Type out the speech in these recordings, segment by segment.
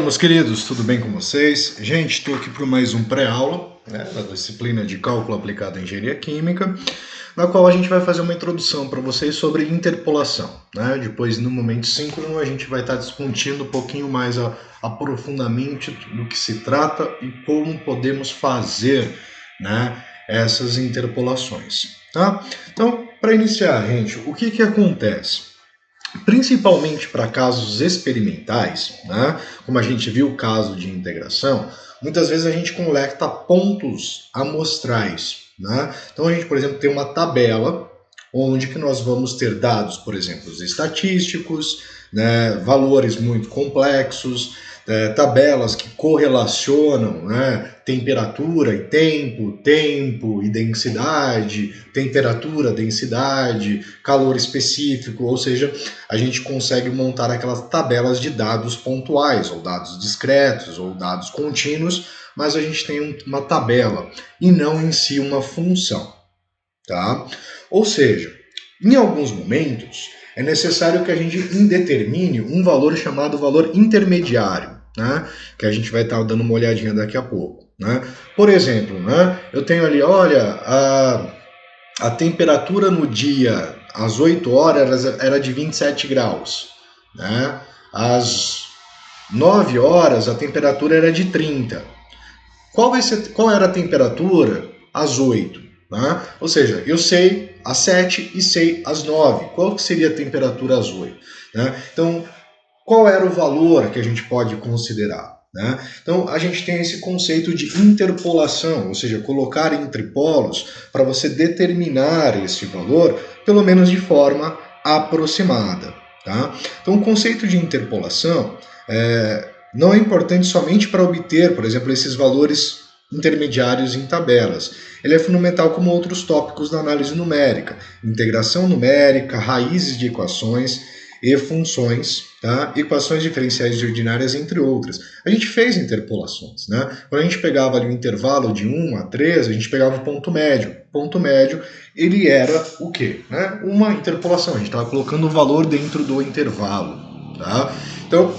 meus queridos, tudo bem com vocês? Gente, estou aqui para mais um pré-aula, da disciplina de Cálculo Aplicado à Engenharia Química, na qual a gente vai fazer uma introdução para vocês sobre interpolação. Depois, no momento síncrono, a gente vai estar discutindo um pouquinho mais aprofundamente do que se trata e como podemos fazer essas interpolações. Tá? Então, para iniciar, gente, o que acontece? Principalmente para casos experimentais, como a gente viu o caso de integração, muitas vezes a gente coleta pontos amostrais. Então a gente, por exemplo, tem uma tabela onde que nós vamos ter dados, por exemplo, estatísticos, valores muito complexos, tabelas que correlacionam temperatura e tempo e densidade, temperatura, densidade, calor específico, ou seja, a gente consegue montar aquelas tabelas de dados pontuais, ou dados discretos, ou dados contínuos, mas a gente tem uma tabela e não em si uma função. Tá? Ou seja, em alguns momentos é necessário que a gente indetermine um valor chamado valor intermediário, que a gente vai estar dando uma olhadinha daqui a pouco. Por exemplo, eu tenho ali, olha, a temperatura no dia às 8 horas era de 27 graus. Às 9 horas a temperatura era de 30. Qual era a temperatura às 8? Ou seja, eu sei às 7 e sei às 9. Qual que seria a temperatura às 8? Então, qual era o valor que a gente pode considerar? Então, a gente tem esse conceito de interpolação, ou seja, colocar entre polos para você determinar esse valor, pelo menos de forma aproximada. Tá? Então, o conceito de interpolação não é importante somente para obter, por exemplo, esses valores intermediários em tabelas. Ele é fundamental como outros tópicos da análise numérica, integração numérica, raízes de equações e funções, equações diferenciais de ordinárias, entre outras. A gente fez interpolações. Quando a gente pegava ali o intervalo de 1 a 3, a gente pegava o ponto médio. O ponto médio, ele era o quê? Uma interpolação, a gente estava colocando o valor dentro do intervalo. Tá? Então,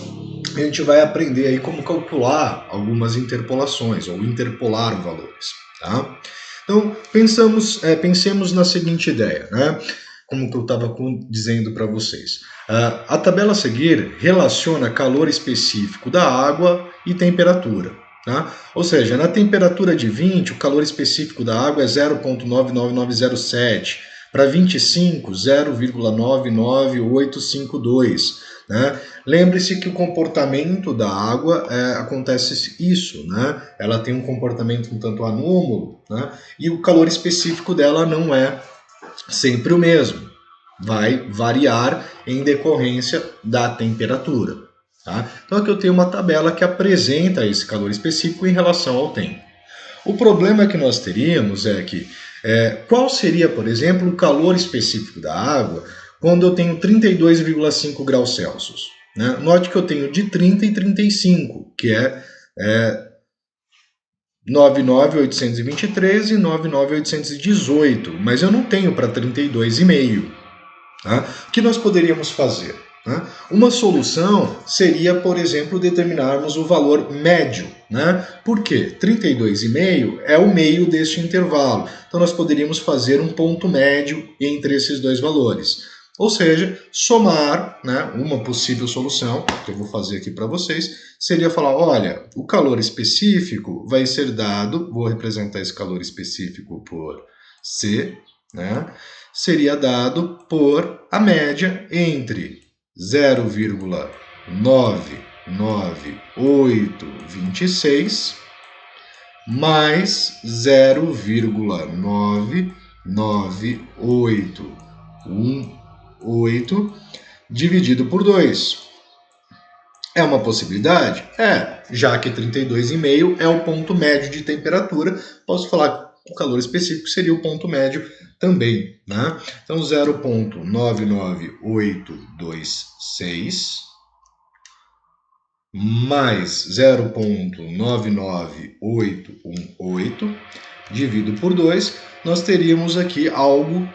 a gente vai aprender aí como calcular algumas interpolações, ou interpolar valores. Tá? Então, pensemos na seguinte ideia, como que eu estava dizendo para vocês. A tabela a seguir relaciona calor específico da água e temperatura. Tá? Ou seja, na temperatura de 20, o calor específico da água é 0,99907, para 25, 0,99852. Lembre-se que o comportamento da água acontece isso, ela tem um comportamento um tanto anômalo, e o calor específico dela não é sempre o mesmo, vai variar em decorrência da temperatura. Tá? Então aqui eu tenho uma tabela que apresenta esse calor específico em relação ao tempo. O problema que nós teríamos é que qual seria, por exemplo, o calor específico da água quando eu tenho 32,5 graus Celsius? Note que eu tenho de 30 e 35, que é 99823 e 99818, mas eu não tenho para 32,5. O que nós poderíamos fazer? Uma solução seria, por exemplo, determinarmos o valor médio. Por quê? 32,5 é o meio deste intervalo. Então nós poderíamos fazer um ponto médio entre esses dois valores. Ou seja, somar, uma possível solução, que eu vou fazer aqui para vocês, seria falar, olha, o calor específico vai ser dado, vou representar esse calor específico por C, seria dado por a média entre 0,99826 mais 0,99818 dividido por 2. É uma possibilidade? Já que 32,5 é o ponto médio de temperatura, posso falar que o calor específico seria o ponto médio também. Então, 0,99826 mais 0,99818 dividido por 2, nós teríamos aqui algo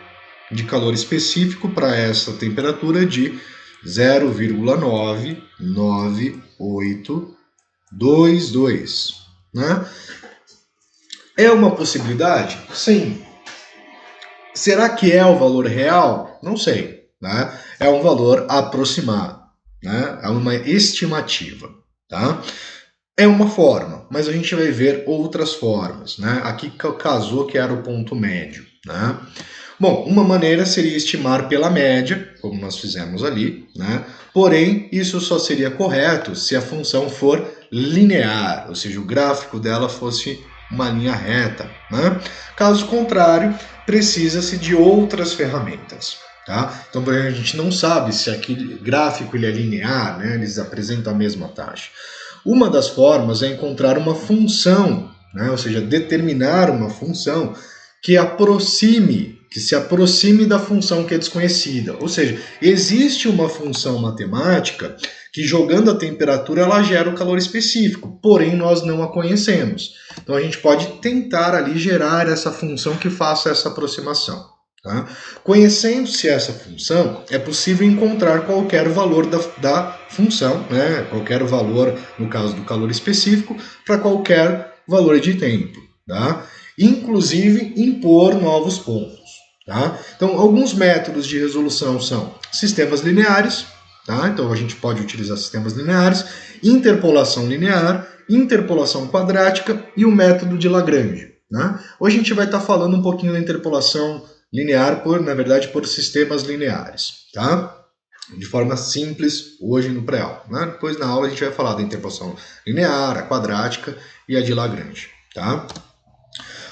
de calor específico para essa temperatura de 0,998 2, 2, né? É uma possibilidade? Sim. Será que é o valor real? Não sei, né? É um valor aproximado, né? É uma estimativa, tá? É uma forma, mas a gente vai ver outras formas, né? Aqui casou que era o ponto médio, né? Bom, uma maneira seria estimar pela média, como nós fizemos ali, né? Porém, isso só seria correto se a função for linear, ou seja, o gráfico dela fosse uma linha reta, né? Caso contrário, precisa-se de outras ferramentas, tá? Então, por exemplo, a gente não sabe se aquele gráfico ele é linear, né? Eles apresentam a mesma taxa. Uma das formas é encontrar uma função, né? Ou seja, determinar uma função que se aproxime da função que é desconhecida. Ou seja, existe uma função matemática que, jogando a temperatura, ela gera o calor específico, porém nós não a conhecemos. Então a gente pode tentar ali gerar essa função que faça essa aproximação. Tá? Conhecendo-se essa função, é possível encontrar qualquer valor da função, né? Qualquer valor, no caso do calor específico, para qualquer valor de tempo. Tá? Inclusive impor novos pontos. Tá? Então, alguns métodos de resolução são sistemas lineares, tá? Então a gente pode utilizar sistemas lineares, interpolação linear, interpolação quadrática e o método de Lagrange. Né? Hoje a gente vai estar falando um pouquinho da interpolação linear, na verdade, por sistemas lineares. Tá? De forma simples, hoje no pré-aula. Né? Depois na aula a gente vai falar da interpolação linear, a quadrática e a de Lagrange. Tá?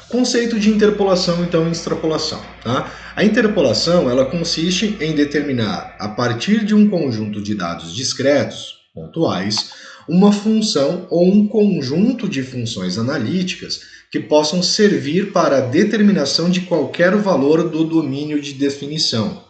Conceito de interpolação, então, e extrapolação. Tá? A interpolação ela consiste em determinar, a partir de um conjunto de dados discretos, pontuais, uma função ou um conjunto de funções analíticas que possam servir para a determinação de qualquer valor do domínio de definição.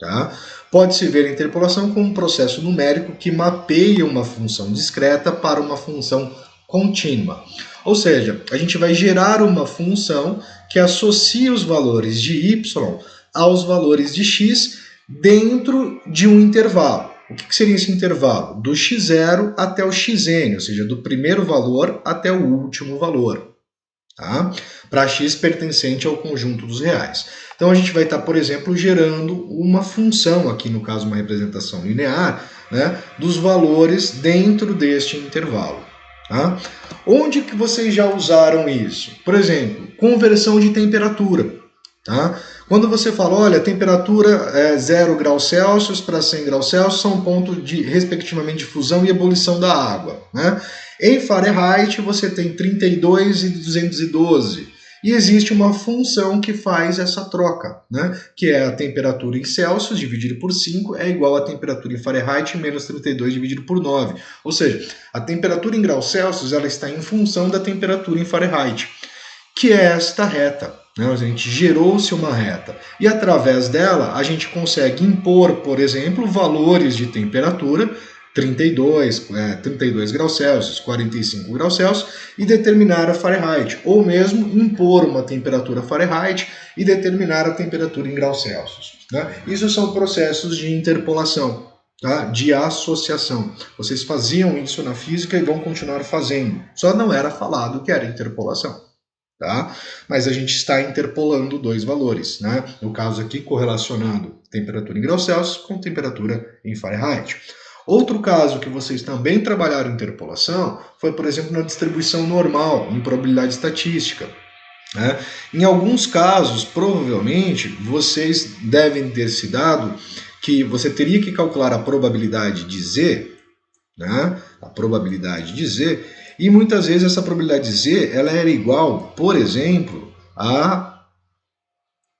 Tá? Pode-se ver a interpolação como um processo numérico que mapeia uma função discreta para uma função contínua. Ou seja, a gente vai gerar uma função que associa os valores de y aos valores de x dentro de um intervalo. O que seria esse intervalo? Do x0 até o xn, ou seja, do primeiro valor até o último valor. Tá? Para x pertencente ao conjunto dos reais. Então a gente vai estar, por exemplo, gerando uma função, aqui no caso uma representação linear, né, dos valores dentro deste intervalo. Tá? Onde que vocês já usaram isso? Por exemplo, conversão de temperatura. Tá? Quando você fala, olha, a temperatura é 0 graus Celsius para 100 graus Celsius são pontos de, respectivamente, de fusão e ebulição da água. Né? Em Fahrenheit você tem 32 e 212. E existe uma função que faz essa troca, né? Que é a temperatura em Celsius dividido por 5 é igual à temperatura em Fahrenheit menos 32 dividido por 9. Ou seja, a temperatura em graus Celsius ela está em função da temperatura em Fahrenheit, que é esta reta. Né? A gente gerou-se uma reta. E através dela a gente consegue impor, por exemplo, valores de temperatura 32 graus Celsius, 45 graus Celsius e determinar a Fahrenheit, ou mesmo impor uma temperatura Fahrenheit e determinar a temperatura em graus Celsius. Né? Isso são processos de interpolação, tá? De associação. Vocês faziam isso na física e vão continuar fazendo, só não era falado que era interpolação. Tá? Mas a gente está interpolando dois valores, né? No caso aqui, correlacionando temperatura em graus Celsius com temperatura em Fahrenheit. Outro caso que vocês também trabalharam interpolação foi, por exemplo, na distribuição normal, em probabilidade estatística. Né? Em alguns casos, provavelmente, vocês devem ter se dado que você teria que calcular a probabilidade de Z, né? A probabilidade de Z, e muitas vezes essa probabilidade de Z ela era igual, por exemplo, a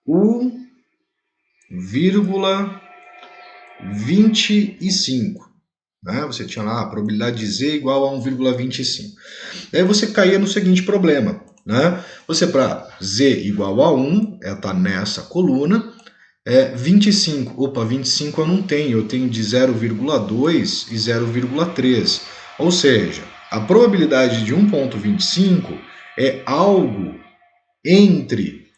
1,25. Né? Você tinha lá a probabilidade de Z igual a 1,25. Daí você caía no seguinte problema. Né? Você para Z igual a 1, está nessa coluna, 25. Opa, 25 eu não tenho, eu tenho de 0,2 e 0,3. Ou seja, a probabilidade de 1,25 é algo entre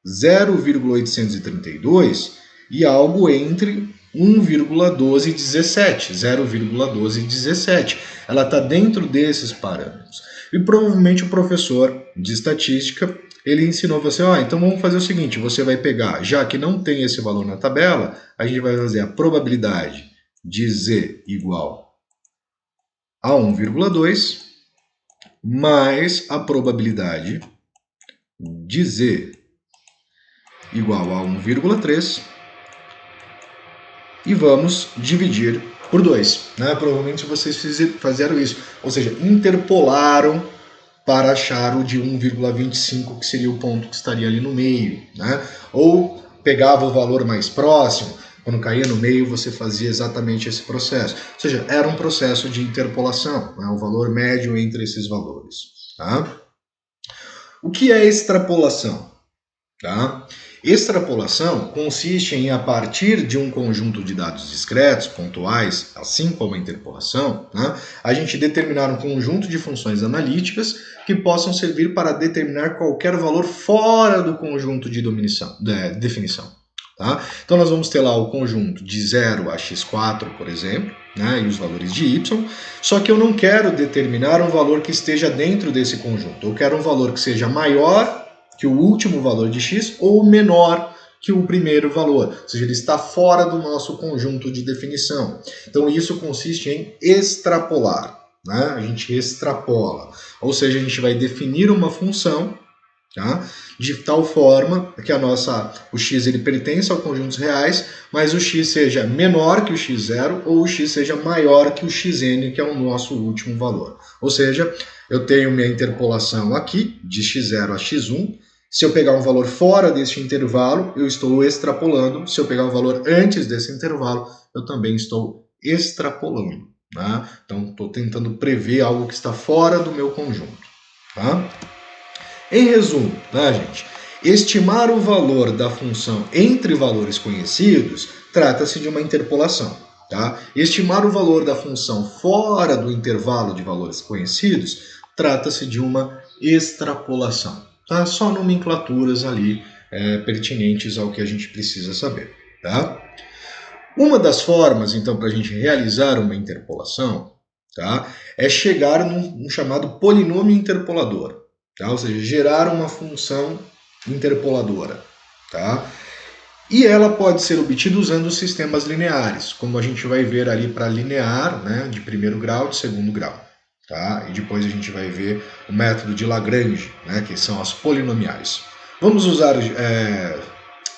0,832 e algo entre 1,1217, 0,1217. Ela está dentro desses parâmetros. E provavelmente o professor de estatística, ele ensinou você, então vamos fazer o seguinte, você vai pegar, já que não tem esse valor na tabela, a gente vai fazer a probabilidade de Z igual a 1,2 mais a probabilidade de Z igual a 1,3 e vamos dividir por 2. Né? Provavelmente vocês fizeram isso, ou seja, interpolaram para achar o de 1,25, que seria o ponto que estaria ali no meio. Né? Ou pegava o valor mais próximo, quando caía no meio você fazia exatamente esse processo. Ou seja, era um processo de interpolação, né? O valor médio entre esses valores. Tá? O que é extrapolação? Tá? Extrapolação consiste em, a partir de um conjunto de dados discretos, pontuais, assim como a interpolação, né, a gente determinar um conjunto de funções analíticas que possam servir para determinar qualquer valor fora do conjunto de definição. Tá? Então nós vamos ter lá o conjunto de 0 a x4, por exemplo, né, e os valores de y, só que eu não quero determinar um valor que esteja dentro desse conjunto, eu quero um valor que seja maior que o último valor de x ou menor que o primeiro valor, ou seja, ele está fora do nosso conjunto de definição. Então isso consiste em extrapolar, né? A gente extrapola, ou seja, a gente vai definir uma função, tá? De tal forma que o x ele pertence ao conjuntos reais, mas o x seja menor que o x0 ou o x seja maior que o xn, que é o nosso último valor. Ou seja, eu tenho minha interpolação aqui, de x0 a x1. Se eu pegar um valor fora deste intervalo, eu estou extrapolando. Se eu pegar um valor antes desse intervalo, eu também estou extrapolando. Né? Então, estou tentando prever algo que está fora do meu conjunto. Tá? Em resumo, tá, gente? Estimar o valor da função entre valores conhecidos trata-se de uma interpolação. Tá? Estimar o valor da função fora do intervalo de valores conhecidos trata-se de uma extrapolação. Tá? Só nomenclaturas ali pertinentes ao que a gente precisa saber. Tá? Uma das formas, então, para a gente realizar uma interpolação, tá, é chegar num chamado polinômio interpolador. Tá? Ou seja, gerar uma função interpoladora. Tá? E ela pode ser obtida usando sistemas lineares, como a gente vai ver ali para linear, né, de primeiro grau, de segundo grau. Tá? E depois a gente vai ver o método de Lagrange, né, que são as polinomiais. Vamos usar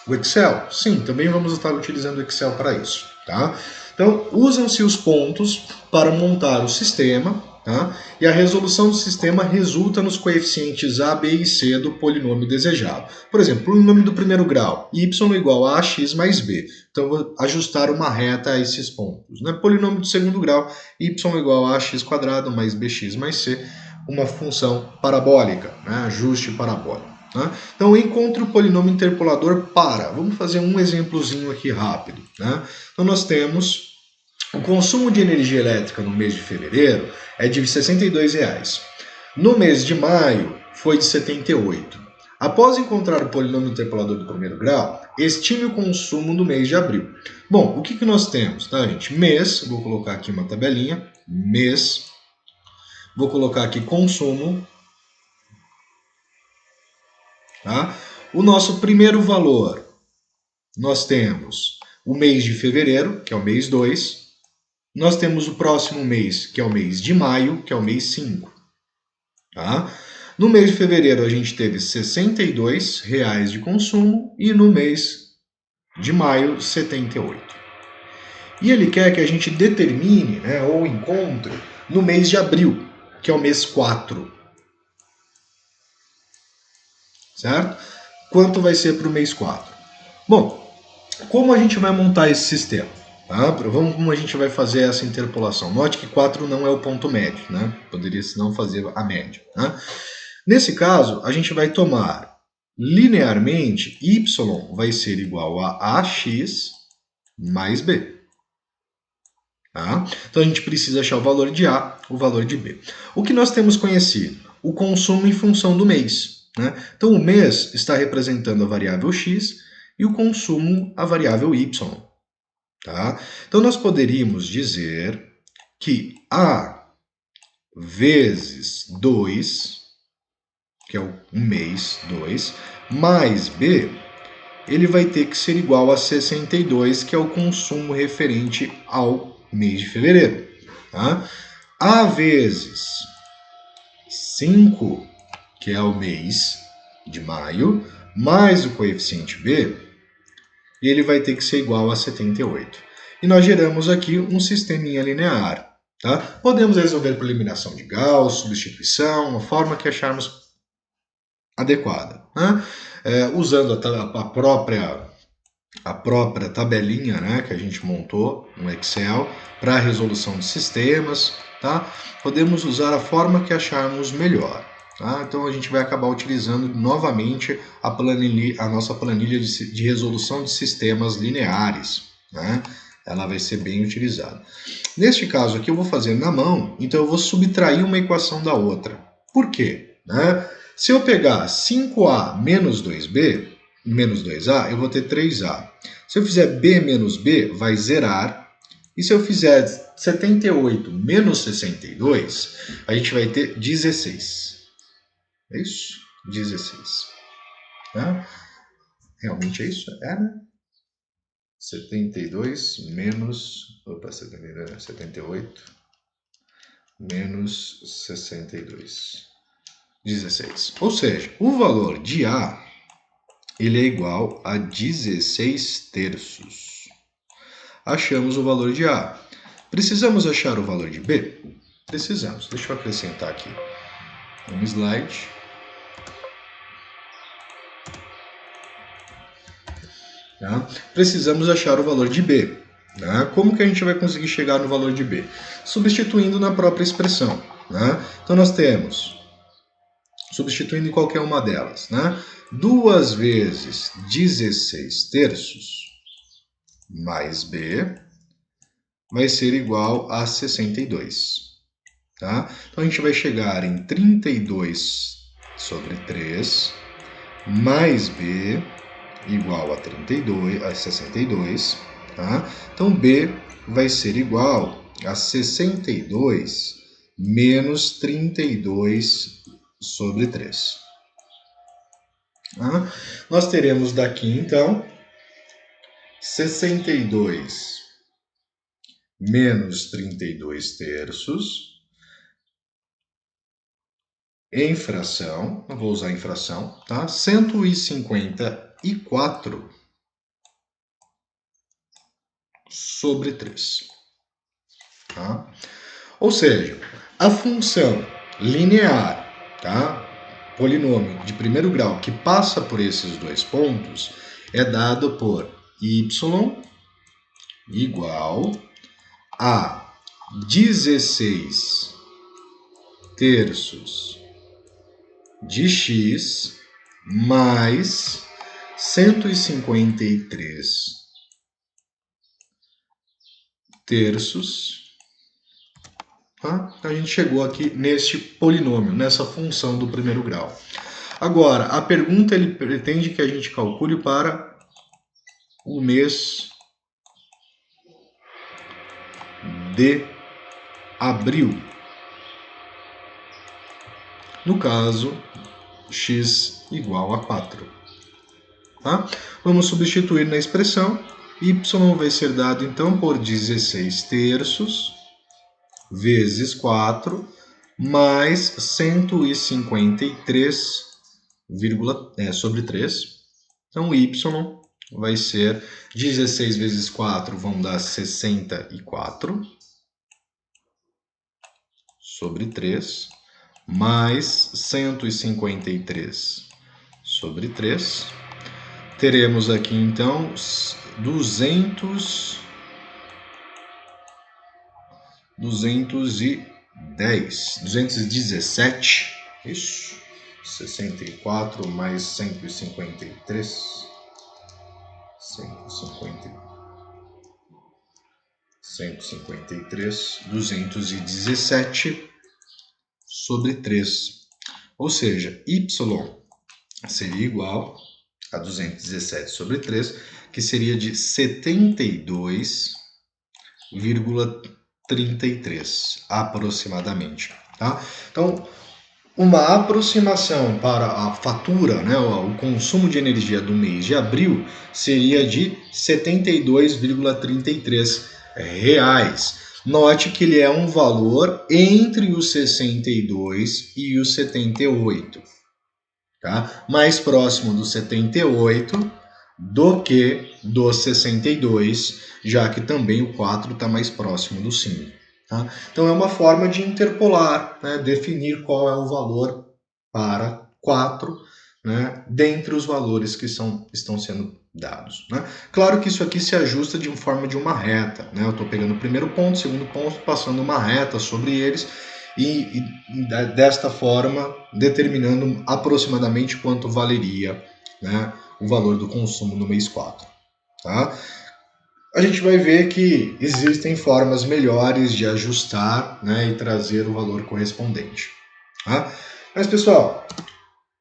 o Excel? Sim, também vamos estar utilizando o Excel para isso. Tá? Então, usam-se os pontos para montar o sistema, tá? E a resolução do sistema resulta nos coeficientes a, b e c do polinômio desejado. Por exemplo, polinômio do primeiro grau, y igual a x mais b. Então, eu vou ajustar uma reta a esses pontos. Né? Polinômio do segundo grau, y igual a x quadrado mais bx mais c, uma função parabólica, né? Ajuste parabólico. Né? Então, encontre o polinômio interpolador para. Vamos fazer um exemplozinho aqui rápido. Né? Então, nós temos o consumo de energia elétrica no mês de fevereiro é de R$ 62. No mês de maio, foi de 78. Após encontrar o polinômio interpolador do primeiro grau, estime o consumo no mês de abril. Bom, o que nós temos, tá, gente? Mês, vou colocar aqui uma tabelinha, mês, vou colocar aqui consumo, tá? O nosso primeiro valor, nós temos o mês de fevereiro, que é o mês 2, nós temos o próximo mês, que é o mês de maio, que é o mês 5. Tá? No mês de fevereiro, a gente teve R$ 62 de consumo e no mês de maio, R$ 78. E ele quer que a gente determine, né, ou encontre no mês de abril, que é o mês 4. Certo? Quanto vai ser para o mês 4? Bom, como a gente vai montar esse sistema? Tá? Vamos como a gente vai fazer essa interpolação. Note que 4 não é o ponto médio, né? Poderia senão fazer a média. Né? Nesse caso, a gente vai tomar linearmente y vai ser igual a ax mais b. Tá? Então a gente precisa achar o valor de A, o valor de B. O que nós temos conhecido? O consumo em função do mês. Né? Então o mês está representando a variável x e o consumo a variável y. tá? Então, nós poderíamos dizer que A vezes 2, que é um mês 2, mais B, ele vai ter que ser igual a 62, que é o consumo referente ao mês de fevereiro. Tá? A vezes 5, que é o mês de maio, mais o coeficiente B, ele vai ter que ser igual a 78. E nós geramos aqui um sisteminha linear. Tá? Podemos resolver por eliminação de Gauss, substituição, uma forma que acharmos adequada. Né? Usando a própria tabelinha, né, que a gente montou no Excel para a resolução de sistemas, tá? Podemos usar a forma que acharmos melhor. Tá? Então a gente vai acabar utilizando novamente a nossa planilha de resolução de sistemas lineares. Né? Ela vai ser bem utilizada. Neste caso aqui eu vou fazer na mão, então eu vou subtrair uma equação da outra. Por quê? Né? Se eu pegar 5A menos 2B, menos 2A, eu vou ter 3A. Se eu fizer B menos B, vai zerar. E se eu fizer 78 menos 62, a gente vai ter 16. É isso? 16. Tá? Realmente é isso? É, né? 72 menos... Opa, 78 menos 62. 16. Ou seja, o valor de A ele é igual a 16 terços. Achamos o valor de A. Precisamos achar o valor de B? Precisamos. Deixa eu acrescentar aqui um slide. Tá? Precisamos achar o valor de B. Tá? Como que a gente vai conseguir chegar no valor de B? Substituindo na própria expressão. Tá? Então nós temos, substituindo em qualquer uma delas, né? 2 vezes 16 terços mais B vai ser igual a 62. Tá? Então a gente vai chegar em 32 sobre 3 mais B igual a 32, a 62. Tá? Então B vai ser igual a 62 menos 32 sobre 3. Tá? Nós teremos daqui então 62 menos 32 terços em fração, não vou usar em fração, tá? 154 sobre 3. Tá? Ou seja, a função linear, tá? Polinômio de primeiro grau que passa por esses dois pontos é dado por y igual a 16 terços de x mais 153 terços. Tá? A gente chegou aqui neste polinômio, nessa função do primeiro grau. Agora, a pergunta ele pretende que a gente calcule para o mês de abril. No caso, x igual a 4. Tá? Vamos substituir na expressão. Y vai ser dado então por 16 terços vezes 4 mais 153 sobre 3. Então, y vai ser 16 vezes 4 vão dar 64 sobre 3 mais 153 sobre 3. Teremos aqui então 217, isso, 64 mais 153, 217 sobre 3. Ou seja, y seria igual a 217 sobre 3, que seria de 72,33 aproximadamente. Tá? Então, uma aproximação para a fatura, né, o consumo de energia do mês de abril seria de R$ 72,33 reais. Note que ele é um valor entre os 62 e os 78, tá? Mais próximo do 78 do que do 62, já que também o 4 está mais próximo do 5. Tá? Então é uma forma de interpolar, né, definir qual é o valor para 4, né, dentre os valores que estão sendo dados. Né? Claro que isso aqui se ajusta de forma de uma reta. Né? Eu estou pegando o primeiro ponto, o segundo ponto, passando uma reta sobre eles e desta forma determinando aproximadamente quanto valeria, né, o valor do consumo no mês 4. Tá? A gente vai ver que existem formas melhores de ajustar, né, e trazer o valor correspondente. Tá? Mas, pessoal,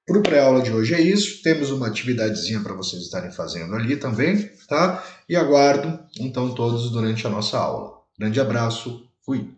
para o pré-aula de hoje é isso. Temos uma atividadezinha para vocês estarem fazendo ali também, tá? E aguardo, então, todos durante a nossa aula. Grande abraço, fui!